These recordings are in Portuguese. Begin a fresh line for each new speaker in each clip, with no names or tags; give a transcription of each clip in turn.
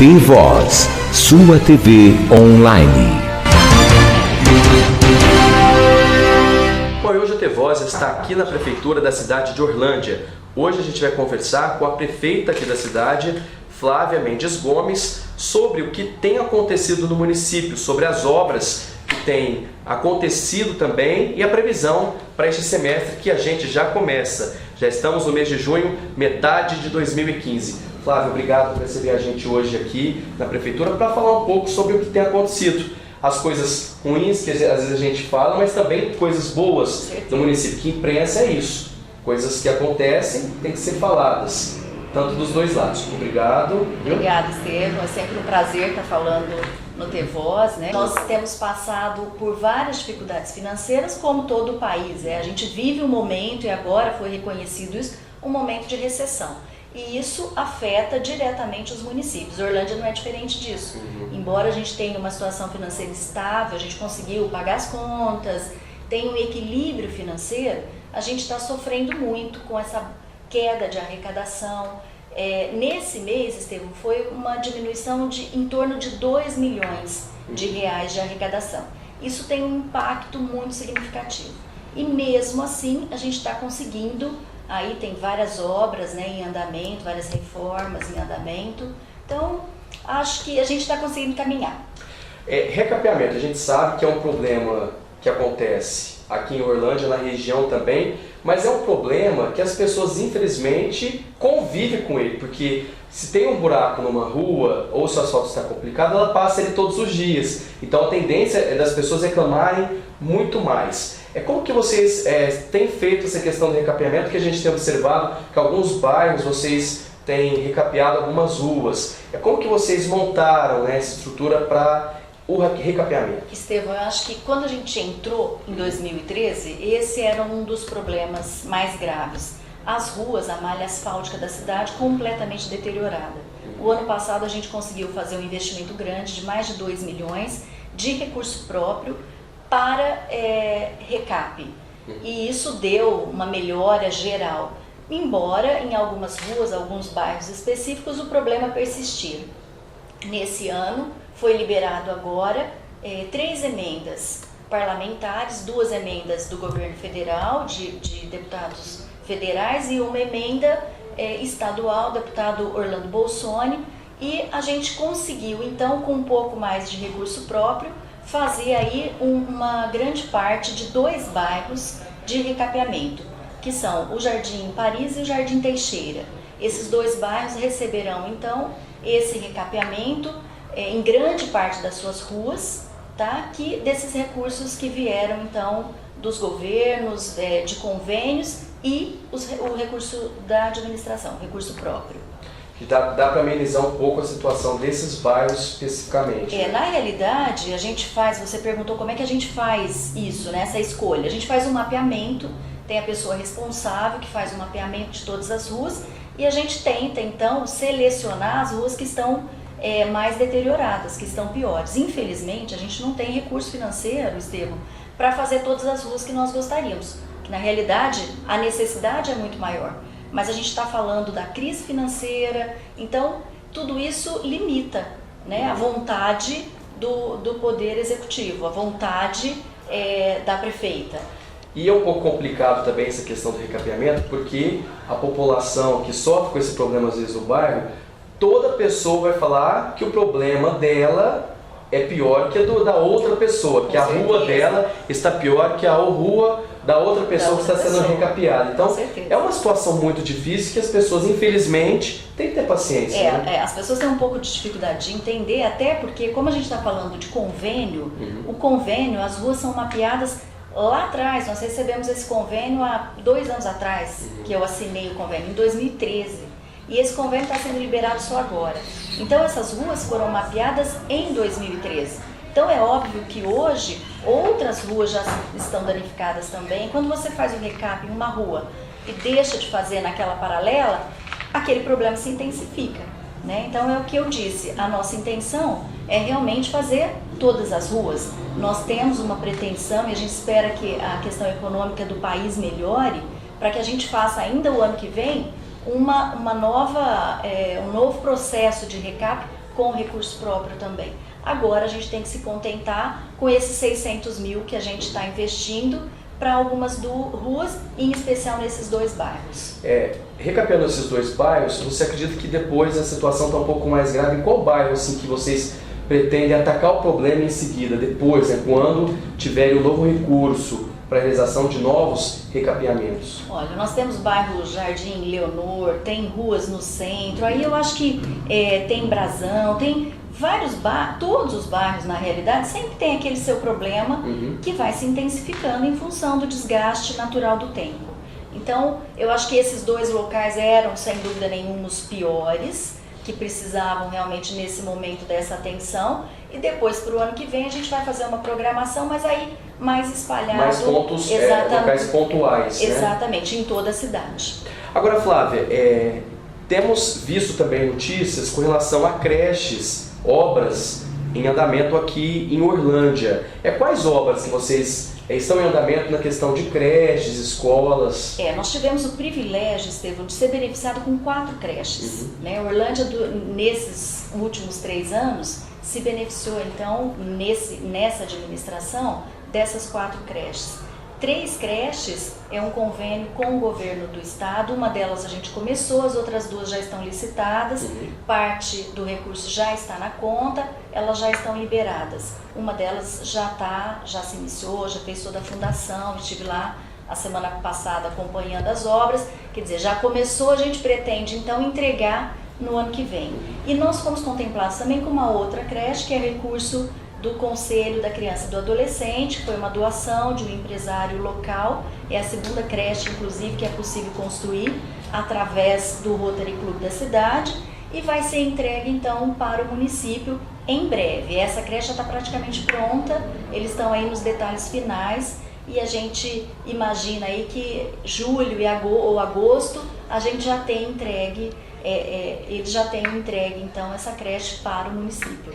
T-Voz, sua TV online.
Bom, hoje a T-Voz está aqui na prefeitura da cidade de Orlândia. Hoje a gente vai conversar com a prefeita aqui da cidade, Flávia Mendes Gomes, sobre o que tem acontecido no município, sobre as obras que têm acontecido também e a previsão para este semestre que a gente já começa. Já estamos no mês de junho, metade de 2015. Flávia, obrigado por receber a gente hoje aqui na prefeitura para falar um pouco sobre o que tem acontecido. As coisas ruins que às vezes a gente fala, mas também coisas boas do município. Que imprensa é isso. Coisas que acontecem têm que ser faladas, tanto dos dois lados. Obrigado.
Obrigada, Estevam. É sempre um prazer estar falando no T-Voz, né? Nós temos passado por várias dificuldades financeiras, como todo o país. A gente vive um momento, e agora foi reconhecido isso, um momento de recessão. E isso afeta diretamente os municípios. Orlândia não é diferente disso. Embora a gente tenha uma situação financeira estável, a gente conseguiu pagar as contas, tem um equilíbrio financeiro, a gente está sofrendo muito com essa queda de arrecadação. Nesse mês, Estevam, foi uma diminuição de em torno de 2 milhões de reais de arrecadação. Isso tem um impacto muito significativo. E mesmo assim, a gente está conseguindo. Aí tem várias obras, né, em andamento, várias reformas em andamento. Então, acho que a gente está conseguindo caminhar.
Recapeamento, a gente sabe que é um problema que acontece aqui em Orlândia, na região também, mas é um problema que as pessoas, infelizmente, convivem com ele, porque se tem um buraco numa rua ou se o asfalto está complicado, ela passa ele todos os dias. Então, a tendência é das pessoas reclamarem muito mais. Como que vocês têm feito essa questão do recapeamento, que a gente tem observado que alguns bairros vocês têm recapeado algumas ruas. Como que vocês montaram, né, essa estrutura para o recapeamento?
Estevam, eu acho que quando a gente entrou em 2013, esse era um dos problemas mais graves. As ruas, a malha asfáltica da cidade completamente deteriorada. O ano passado a gente conseguiu fazer um investimento grande de mais de 2 milhões de recurso próprio para recape. E isso deu uma melhora geral, embora em algumas ruas, alguns bairros específicos, o problema persistir. Nesse ano foi liberado agora 3 emendas parlamentares, 2 emendas do governo federal, de deputados federais, e uma emenda estadual, deputado Orlando Bolsoni, e a gente conseguiu então, com um pouco mais de recurso próprio, fazer aí uma grande parte de 2 bairros de recapeamento, que são o Jardim Paris e o Jardim Teixeira. Esses 2 bairros receberão então esse recapeamento em grande parte das suas ruas, tá? Desses recursos que vieram então dos governos, de convênios e o recurso da administração, recurso próprio.
Dá para amenizar um pouco a situação desses bairros especificamente.
Na realidade, a gente faz, você perguntou como é que a gente faz isso, né, essa escolha. A gente faz um mapeamento, tem a pessoa responsável que faz um mapeamento de todas as ruas e a gente tenta, então, selecionar as ruas que estão mais deterioradas, que estão piores. Infelizmente, a gente não tem recurso financeiro, Estevam, para fazer todas as ruas que nós gostaríamos. Que, na realidade, a necessidade é muito maior. Mas a gente está falando da crise financeira, então tudo isso limita, né, a vontade do Poder Executivo, a vontade da prefeita.
E é um pouco complicado também essa questão do recapeamento, porque a população que sofre com esse problema às vezes no bairro, toda pessoa vai falar que o problema dela é pior que da outra pessoa, que a rua dela está pior que a rua da outra pessoa que está sendo recapeada. Então, é uma situação muito difícil que as pessoas, infelizmente, têm que ter paciência. Né?
As pessoas têm um pouco de dificuldade de entender, até porque, como a gente está falando de convênio, o convênio, as ruas são mapeadas lá atrás. Nós recebemos esse convênio há 2 anos atrás, que eu assinei o convênio, em 2013. E esse convênio está sendo liberado só agora. Então, essas ruas foram mapeadas em 2013. Então é óbvio que hoje outras ruas já estão danificadas também. Quando você faz o recap em uma rua e deixa de fazer naquela paralela, aquele problema se intensifica, né? Então é o que eu disse, a nossa intenção é realmente fazer todas as ruas. Nós temos uma pretensão e a gente espera que a questão econômica do país melhore para que a gente faça ainda o ano que vem um novo processo de recap com recurso próprio também. Agora a gente tem que se contentar com esses 600 mil que a gente está investindo para algumas ruas, em especial nesses 2 bairros.
Recapeando esses 2 bairros, você acredita que depois a situação está um pouco mais grave? Em qual bairro assim, que vocês pretendem atacar o problema em seguida, depois, né, quando tiverem um novo recurso para a realização de novos recapeamentos?
Olha, nós temos bairro Jardim Leonor, tem ruas no centro, aí eu acho que tem Brasão, tem vários bairros, todos os bairros na realidade sempre tem aquele seu problema que vai se intensificando em função do desgaste natural do tempo. Então, eu acho que esses 2 locais eram, sem dúvida nenhuma, os piores, que precisavam realmente nesse momento dessa atenção, e depois para o ano que vem a gente vai fazer uma programação, mas aí mais espalhado.
Mais pontos, locais pontuais.
Exatamente, né? Em toda a cidade.
Agora, Flávia, temos visto também notícias com relação a creches, obras em andamento aqui em Orlândia. Quais obras que vocês estão em andamento na questão de creches, escolas?
Nós tivemos o privilégio, Estevão, de ser beneficiado com 4 creches. Né? Orlândia, nesses últimos 3 anos, se beneficiou, então, nessa administração, dessas 4 creches. 3 creches é um convênio com o governo do estado, uma delas a gente começou, as outras 2 já estão licitadas, parte do recurso já está na conta, elas já estão liberadas. Uma delas já se iniciou, já fez toda a fundação, estive lá a semana passada acompanhando as obras, quer dizer, já começou, a gente pretende então entregar no ano que vem. E nós fomos contemplados também com uma outra creche, que é recurso do Conselho da Criança e do Adolescente, que foi uma doação de um empresário local, é a 2ª creche, inclusive, que é possível construir através do Rotary Club da cidade, e vai ser entregue, então, para o município em breve. Essa creche já está praticamente pronta, eles estão aí nos detalhes finais, e a gente imagina aí que julho ou agosto a gente já tem entregue, eles já têm entregue, então, essa creche para o município.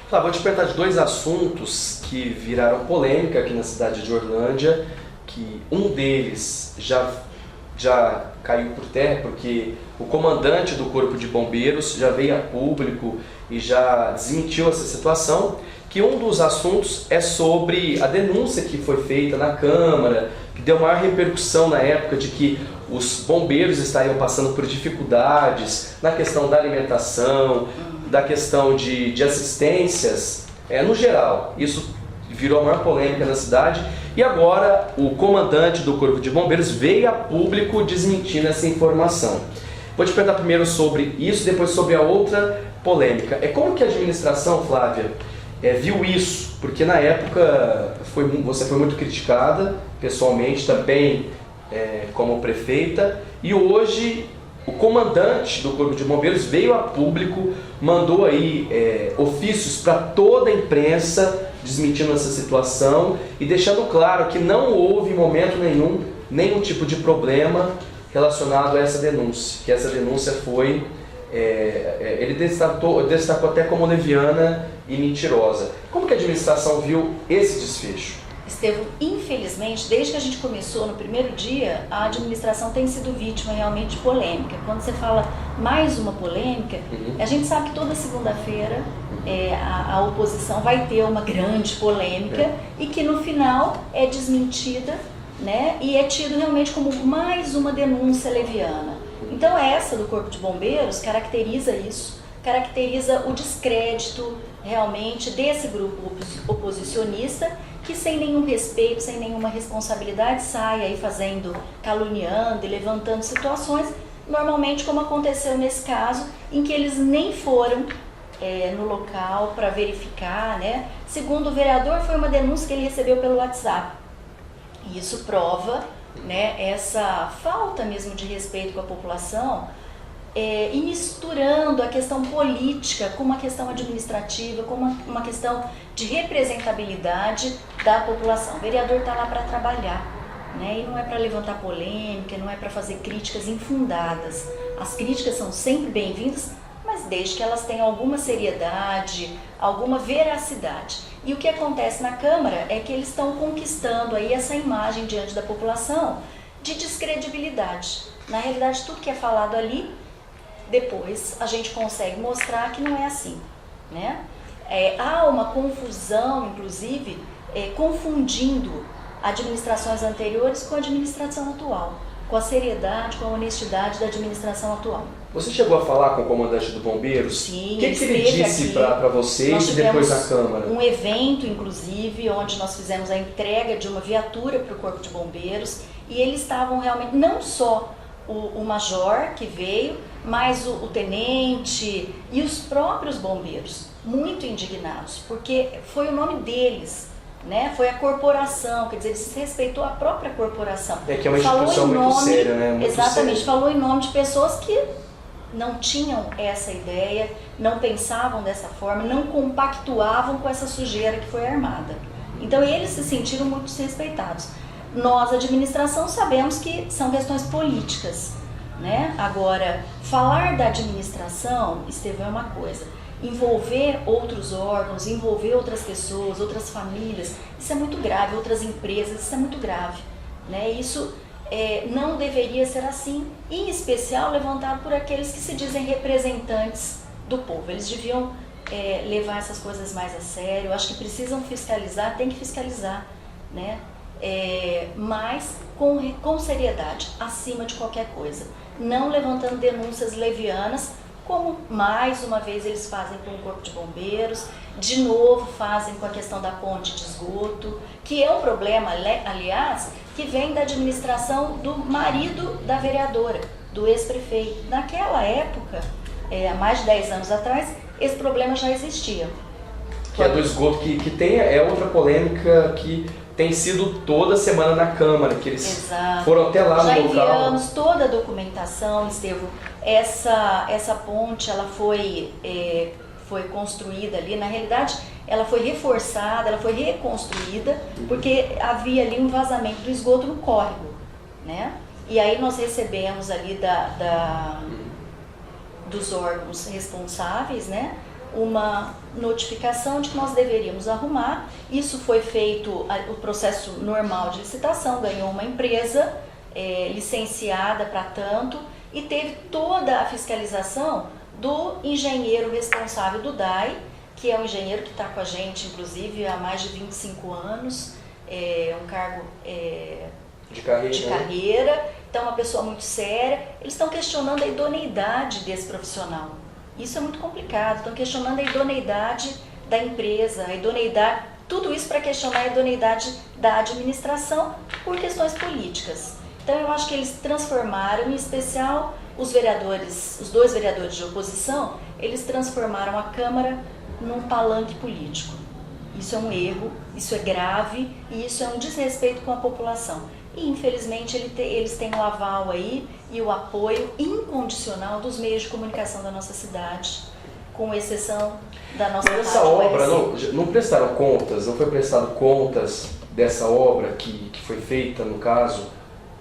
Vou te perguntar de 2 assuntos que viraram polêmica aqui na cidade de Orlândia, que um deles já caiu por terra, porque o comandante do Corpo de Bombeiros já veio a público e já desmentiu essa situação, que um dos assuntos é sobre a denúncia que foi feita na Câmara, que deu maior repercussão na época de que os bombeiros estariam passando por dificuldades na questão da alimentação, da questão de assistências, no geral. Isso virou a maior polêmica na cidade, e agora o comandante do Corpo de Bombeiros veio a público desmentindo essa informação. Vou te perguntar primeiro sobre isso, depois sobre a outra polêmica. Como que a administração, Flávia, viu isso? Porque na época você foi muito criticada, pessoalmente, também como prefeita, e hoje o comandante do Corpo de Bombeiros veio a público, mandou aí ofícios para toda a imprensa desmentindo essa situação e deixando claro que não houve em momento nenhum tipo de problema relacionado a essa denúncia, que essa denúncia foi, ele destacou até como leviana e mentirosa. Como que a administração viu esse desfecho?
Estevão, infelizmente, desde que a gente começou no primeiro dia, a administração tem sido vítima realmente de polêmica. Quando você fala mais uma polêmica, a gente sabe que toda segunda-feira a oposição vai ter uma grande polêmica e que no final é desmentida, né? E é tido realmente como mais uma denúncia leviana. Então essa do Corpo de Bombeiros caracteriza isso, caracteriza o descrédito realmente desse grupo oposicionista, que sem nenhum respeito, sem nenhuma responsabilidade, sai aí caluniando e levantando situações, normalmente como aconteceu nesse caso, em que eles nem foram no local para verificar, né? Segundo o vereador, foi uma denúncia que ele recebeu pelo WhatsApp. E isso prova, né, essa falta mesmo de respeito com a população, e misturando a questão política com uma questão administrativa, com uma questão de representabilidade da população. O vereador está lá para trabalhar, né? E não é para levantar polêmica, não é para fazer críticas infundadas. As críticas são sempre bem-vindas, mas desde que elas tenham alguma seriedade, alguma veracidade. E o que acontece na Câmara é que eles estão conquistando aí essa imagem diante da população de descredibilidade. Na realidade, tudo que é falado ali, depois a gente consegue mostrar que não é assim. né? Há uma confusão, inclusive, confundindo administrações anteriores com a administração atual, com a seriedade, com a honestidade da administração atual.
Você chegou a falar com o comandante do Bombeiros?
Sim,
o que ele disse para vocês e depois na Câmara?
Um evento, inclusive, onde nós fizemos a entrega de uma viatura para o Corpo de Bombeiros, e eles estavam realmente, não só o major que veio, mas o tenente e os próprios bombeiros, muito indignados, porque foi o nome deles, né? Foi a corporação, quer dizer, ele se respeitou a própria corporação.
Que é uma instituição muito séria, né? Muito
exatamente,
séria.
falou em nome de pessoas que não tinham essa ideia, não pensavam dessa forma, não compactuavam com essa sujeira que foi armada. Então eles se sentiram muito desrespeitados. Nós, administração, sabemos que são questões políticas, né? Agora, falar da administração, Estevão, é uma coisa. Envolver outros órgãos, envolver outras pessoas, outras famílias, isso é muito grave, outras empresas, isso é muito grave, né? Isso não deveria ser assim, em especial levantado por aqueles que se dizem representantes do povo. Eles deviam levar essas coisas mais a sério. Eu acho que precisam fiscalizar, tem que fiscalizar, né? Mas com seriedade, acima de qualquer coisa. Não levantando denúncias levianas, como mais uma vez eles fazem com o Corpo de Bombeiros, de novo fazem com a questão da ponte de esgoto, que é um problema, aliás, que vem da administração do marido da vereadora, do ex-prefeito. Naquela época, há mais de 10 anos atrás, esse problema já existia.
Que é do esgoto, que tem outra polêmica que tem sido toda semana na Câmara, que eles foram até lá no local.
Já enviamos toda a documentação, Estevão. Essa ponte, ela foi construída ali, na realidade, ela foi reforçada, ela foi reconstruída, porque havia ali um vazamento do esgoto no córrego, né? E aí nós recebemos ali dos órgãos responsáveis, né, uma notificação de que nós deveríamos arrumar. Isso foi feito, o processo normal de licitação, ganhou uma empresa licenciada para tanto, e teve toda a fiscalização do engenheiro responsável do DAI, que é um engenheiro que está com a gente, inclusive, há mais de 25 anos, um cargo de carreira, então uma pessoa muito séria. Eles estão questionando a idoneidade desse profissional. Isso é muito complicado, estão questionando a idoneidade da empresa, a idoneidade, tudo isso para questionar a idoneidade da administração por questões políticas. Então eu acho que eles transformaram, em especial os dois vereadores de oposição, eles transformaram a Câmara num palanque político. Isso é um erro, isso é grave e isso é um desrespeito com a população. E infelizmente eles têm o aval aí e o apoio incondicional dos meios de comunicação da nossa cidade, com exceção da nossa rádio.
Essa obra, não prestaram contas, não foi prestado contas dessa obra que foi feita, no caso,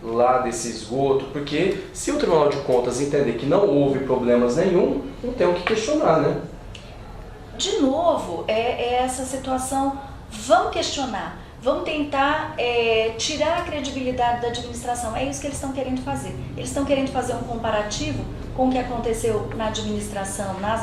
lá desse esgoto, porque se o Tribunal de Contas entender que não houve problemas nenhum, não tem o que questionar, né?
De novo, essa situação, vamos questionar, vamos tentar tirar a credibilidade da administração. É isso que eles estão querendo fazer. Eles estão querendo fazer um comparativo com o que aconteceu nas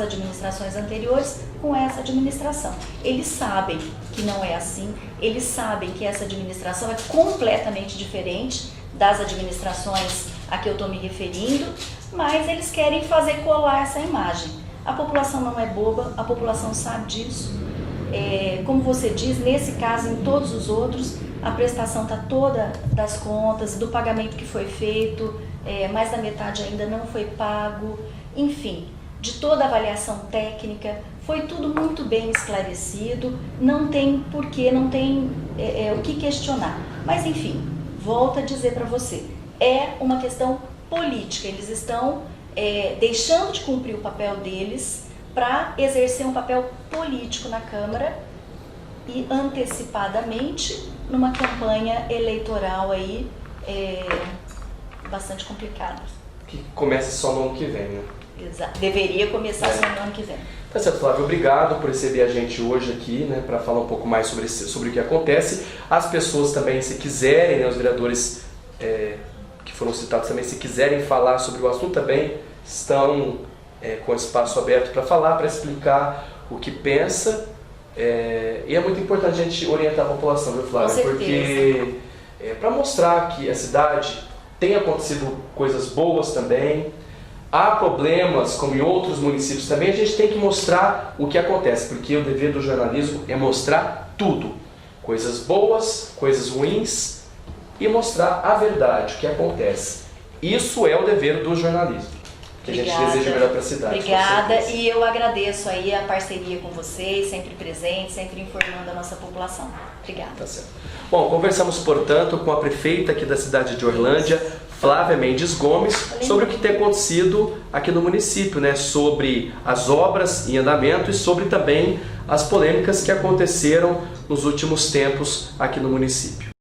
administrações anteriores, com essa administração. Eles sabem que não é assim, eles sabem que essa administração é completamente diferente das administrações a que eu estou me referindo, mas eles querem fazer colar essa imagem. A população não é boba, a população sabe disso. Como você diz, nesse caso, em todos os outros, a prestação está toda das contas, do pagamento que foi feito, mais da metade ainda não foi pago, enfim, de toda a avaliação técnica, foi tudo muito bem esclarecido, não tem porquê, não tem o que questionar. Mas enfim, volto a dizer para você, é uma questão política, eles estão deixando de cumprir o papel deles para exercer um papel político na Câmara e antecipadamente numa campanha eleitoral aí bastante complicada.
Que começa só no ano que vem, né?
Exato. Deveria começar só no ano que vem.
Tá certo, Flávio. Obrigado por receber a gente hoje aqui, né, para falar um pouco mais sobre o que acontece. As pessoas também, se quiserem, né, os vereadores que foram citados também, se quiserem falar sobre o assunto também, estão com espaço aberto para falar, para explicar o que pensa, e é muito importante a gente orientar a população, viu, Flávia?
Com certeza.
Porque para mostrar que a cidade tem acontecido coisas boas também, há problemas, como em outros municípios também, a gente tem que mostrar o que acontece, porque o dever do jornalismo é mostrar tudo. Coisas boas, coisas ruins, e mostrar a verdade, o que acontece. Isso é o dever do jornalismo, que
Obrigada.
a gente deseja melhor para a cidade.
Obrigada, e eu agradeço aí a parceria com vocês, sempre presente, sempre informando a nossa população. Obrigada.
Tá certo. Bom, conversamos, portanto, com a prefeita aqui da cidade de Orlândia, Flávia Mendes Gomes, sobre o que tem acontecido aqui no município, né? Sobre as obras em andamento e sobre também as polêmicas que aconteceram nos últimos tempos aqui no município.